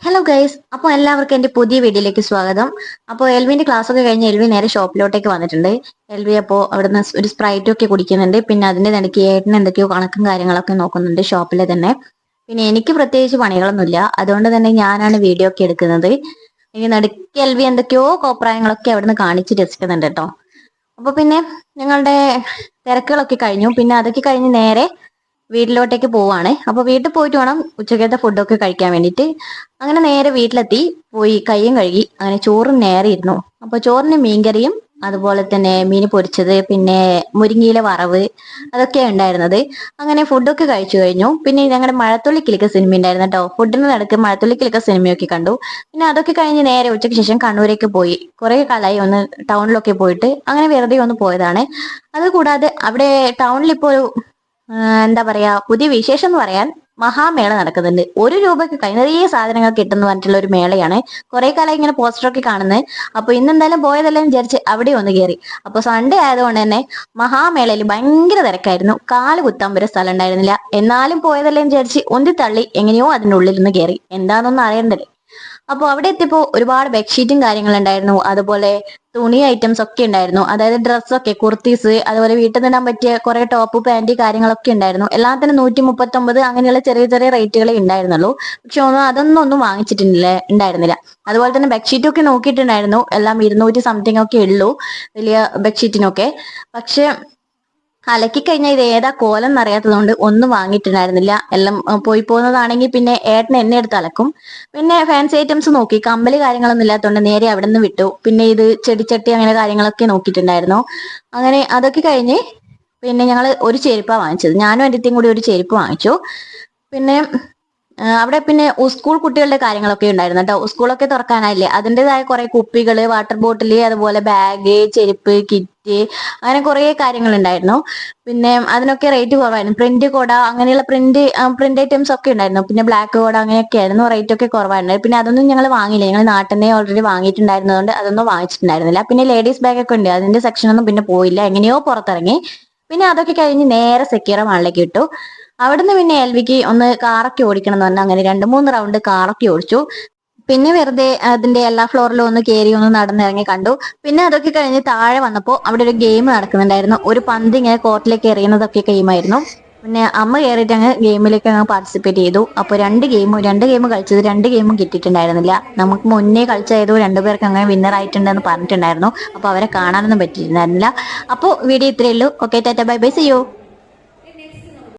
Hello guys, അപ്പോൾ എല്ലാവർക്കും എൻ്റെ പുതിയ വീഡിയോയിലേക്ക് സ്വാഗതം. അപ്പോൾ എൽവിന്റെ ക്ലാസ് ഒക്കെ കഴിഞ്ഞ് എൽവി നേരെ ഷോപ്പിലോട്ടേക്ക് വന്നിട്ടുണ്ട്. എൽവി അപ്പോൾ അവിടുന്ന് ഒരു സ്പ്രൈറ്റും ഒക്കെ കുടിക്കുന്നുണ്ട്. പിന്നെ അതിന്റെ ഇടയ്ക്ക് ഏട്ടൻ എന്തൊക്കെയോ കണക്കും കാര്യങ്ങളൊക്കെ നോക്കുന്നുണ്ട് ഷോപ്പിലെ തന്നെ. പിന്നെ എനിക്ക് പ്രത്യേകിച്ച് പണികളൊന്നുമില്ല, അതുകൊണ്ട് തന്നെ ഞാനാണ് വീഡിയോ ഒക്കെ എടുക്കുന്നത്. ഇനി നടുക്ക് എൽവി എന്തൊക്കെയോ കോപ്രായങ്ങളൊക്കെ അവിടുന്ന് കാണിച്ച് രസിക്കുന്നുണ്ട് കേട്ടോ. അപ്പൊ പിന്നെ ഞങ്ങളുടെ തിരക്കുകളൊക്കെ കഴിഞ്ഞു. പിന്നെ അതൊക്കെ കഴിഞ്ഞ് നേരെ വീട്ടിലോട്ടേക്ക് പോവാണ്. അപ്പൊ വീട്ടിൽ പോയിട്ട് വേണം ഉച്ചക്കത്തെ ഫുഡൊക്കെ കഴിക്കാൻ വേണ്ടിയിട്ട്. അങ്ങനെ നേരെ വീട്ടിലെത്തി, പോയി കയ്യും കഴുകി അങ്ങനെ ചോറും നേരെ ഇരുന്നു. അപ്പൊ ചോറിന് മീൻകറിയും അതുപോലെ തന്നെ മീൻ പൊരിച്ചത്, പിന്നെ മുരിങ്ങയില വറവ്, അതൊക്കെയാണ് ഉണ്ടായിരുന്നത്. അങ്ങനെ ഫുഡൊക്കെ കഴിച്ചു കഴിഞ്ഞു. പിന്നെ ഞങ്ങളുടെ മഴത്തുള്ളിക്കിലൊക്കെ സിനിമ ഉണ്ടായിരുന്നു കേട്ടോ. ഫുഡിന് നടക്ക് മഴത്തുള്ളിക്കിലൊക്കെ സിനിമയൊക്കെ കണ്ടു. പിന്നെ അതൊക്കെ കഴിഞ്ഞ് നേരെ ഉച്ചയ്ക്ക് ശേഷം കണ്ണൂരേക്ക് പോയി. കുറെ കാലമായി ഒന്ന് ടൗണിലൊക്കെ പോയിട്ട്, അങ്ങനെ വെറുതെ ഒന്ന് പോയതാണ്. അതുകൂടാതെ അവിടെ ടൗണിൽ ഇപ്പോൾ ഒരു എന്താ പറയാ, പുതിയ വിശേഷം എന്ന് പറയാൻ മഹാമേള നടക്കുന്നുണ്ട്. 1 രൂപയ്ക്ക് കൈ നിറയെ സാധനങ്ങൾ കിട്ടുന്നു പറഞ്ഞിട്ടുള്ള ഒരു മേളയാണ്. കുറെ കാലം ഇങ്ങനെ പോസ്റ്ററൊക്കെ കാണുന്നത്. അപ്പൊ ഇന്നെന്തായാലും പോയതെല്ലാം വിചാരിച്ച് അവിടെ ഒന്ന് കയറി. അപ്പൊ സൺഡേ ആയതുകൊണ്ട് തന്നെ മഹാമേളയിൽ ഭയങ്കര തിരക്കായിരുന്നു. കാല് കുത്താൻ വരെ സ്ഥലം ഉണ്ടായിരുന്നില്ല. എന്നാലും പോയതെല്ലാം വിചാരിച്ച് ഒന്തി തള്ളി എങ്ങനെയോ അതിൻ്റെ ഉള്ളിൽ നിന്ന് കയറി. എന്താണെന്നൊന്നും അറിയണ്ടല്ലേ. അപ്പോൾ അവിടെ എത്തിയപ്പോൾ ഒരുപാട് ബെഡ്ഷീറ്റും കാര്യങ്ങളുണ്ടായിരുന്നു. അതുപോലെ തുണി ഐറ്റംസ് ഒക്കെ ഉണ്ടായിരുന്നു. അതായത് ഡ്രസ്സൊക്കെ, കുർത്തീസ്, അതുപോലെ വീട്ടിൽ നിന്നിടാൻ പറ്റിയ കുറെ ടോപ്പ് പാന്റ് കാര്യങ്ങളൊക്കെ ഉണ്ടായിരുന്നു. എല്ലാത്തിനും 139 അങ്ങനെയുള്ള ചെറിയ ചെറിയ റേറ്റുകളെ ഉണ്ടായിരുന്നുള്ളൂ. പക്ഷെ അതൊന്നും ഉണ്ടായിരുന്നില്ല. അതുപോലെ തന്നെ ബെഡ്ഷീറ്റും ഒക്കെ നോക്കിയിട്ടുണ്ടായിരുന്നു. എല്ലാം 200 സംതിങ് ഒക്കെ ഉള്ളൂ വലിയ ബെഡ്ഷീറ്റിനൊക്കെ. പക്ഷെ അലക്കി കഴിഞ്ഞാൽ ഇത് ഏതാ കോലം എന്നറിയാത്തതുകൊണ്ട് ഒന്നും വാങ്ങിയിട്ടുണ്ടായിരുന്നില്ല. എല്ലാം പോയി പോകുന്നതാണെങ്കിൽ പിന്നെ ഏട്ടൻ എന്നെ എടുത്ത് അലക്കും. പിന്നെ ഫാൻസി ഐറ്റംസ് നോക്കി, കമ്പല് കാര്യങ്ങളൊന്നും ഇല്ലാത്തതുകൊണ്ട് നേരെ അവിടെ നിന്ന് വിട്ടു. പിന്നെ ഇത് ചെടിച്ചട്ടി അങ്ങനെ കാര്യങ്ങളൊക്കെ നോക്കിയിട്ടുണ്ടായിരുന്നു. അങ്ങനെ അതൊക്കെ കഴിഞ്ഞ് പിന്നെ ഞങ്ങൾ ഒരു ചെരുപ്പാണ് വാങ്ങിച്ചത്. ഞാനും എൻ്റെ കൂടി ഒരു ചെരുപ്പ് വാങ്ങിച്ചു. പിന്നെ അവിടെ പിന്നെ സ്കൂൾ കുട്ടികളുടെ കാര്യങ്ങളൊക്കെ ഉണ്ടായിരുന്നു കേട്ടോ. സ്കൂളൊക്കെ തുറക്കാനായില്ലേ, അതിൻ്റെതായ കുറെ കുപ്പികള്, വാട്ടർ ബോട്ടില്, അതുപോലെ ബാഗ്, ചെരുപ്പ്, കിറ്റ്, അങ്ങനെ കുറെ കാര്യങ്ങൾ ഉണ്ടായിരുന്നു. പിന്നെ അതിനൊക്കെ റേറ്റ് കുറവായിരുന്നു. പ്രിന്റ് കോട അങ്ങനെയുള്ള പ്രിന്റ് ഐറ്റംസ് ഒക്കെ ഉണ്ടായിരുന്നു. പിന്നെ ബ്ലാക്ക് കോട അങ്ങനെയൊക്കെ ആയിരുന്നു. റേറ്റ് ഒക്കെ കുറവായിരുന്നു. പിന്നെ അതൊന്നും ഞങ്ങൾ വാങ്ങിയില്ല. ഞങ്ങൾ നാട്ടിൽ തന്നെ ഓൾറെഡി വാങ്ങിയിട്ടുണ്ടായിരുന്നതുകൊണ്ട് അതൊന്നും വാങ്ങിച്ചിട്ടുണ്ടായിരുന്നില്ല. പിന്നെ ലേഡീസ് ബാഗ് ഒക്കെ ഉണ്ട്, അതിന്റെ സെക്ഷനൊന്നും പിന്നെ പോയില്ല. എങ്ങനെയോ പുറത്തിറങ്ങി. പിന്നെ അതൊക്കെ കഴിഞ്ഞ് നേരെ സെക്യൂറ മാളിലേക്ക് ഇട്ടു. അവിടുന്ന് പിന്നെ എൽവിക്ക് ഒന്ന് കാറൊക്കെ ഓടിക്കണം എന്ന് പറഞ്ഞാൽ അങ്ങനെ 2-3 റൗണ്ട് കാറൊക്കെ ഓടിച്ചു. പിന്നെ വെറുതെ അതിന്റെ എല്ലാ ഫ്ലോറിലും ഒന്ന് കയറി ഒന്ന് നടന്നിറങ്ങി കണ്ടു. പിന്നെ അതൊക്കെ കഴിഞ്ഞ് താഴെ വന്നപ്പോൾ അവിടെ ഒരു ഗെയിം നടക്കുന്നുണ്ടായിരുന്നു. ഒരു പന്ത് ഇങ്ങനെ കോർട്ടിലേക്ക് എറിയുന്നതൊക്കെ ഗെയിമായിരുന്നു. പിന്നെ അമ്മ കയറിയിട്ട് അങ്ങ് ഗെയിമിലേക്ക് അങ്ങ് പാർട്ടിസിപ്പേറ്റ് ചെയ്തു. അപ്പോൾ രണ്ട് ഗെയിം കളിച്ചത് 2 ഗെയിമും കിട്ടിയിട്ടുണ്ടായിരുന്നില്ല. നമുക്ക് മുന്നേ കളിച്ച ഏതോ 2 പേർക്ക് അങ്ങനെ വിന്നർ ആയിട്ടുണ്ടെന്ന് പറഞ്ഞിട്ടുണ്ടായിരുന്നു. അപ്പോൾ അവരെ കാണാനൊന്നും പറ്റിയിട്ടുണ്ടായിരുന്നില്ല. അപ്പോൾ വീഡിയോ ഇത്രയേ ഉള്ളൂ. Okay, tata, bye bye, see U.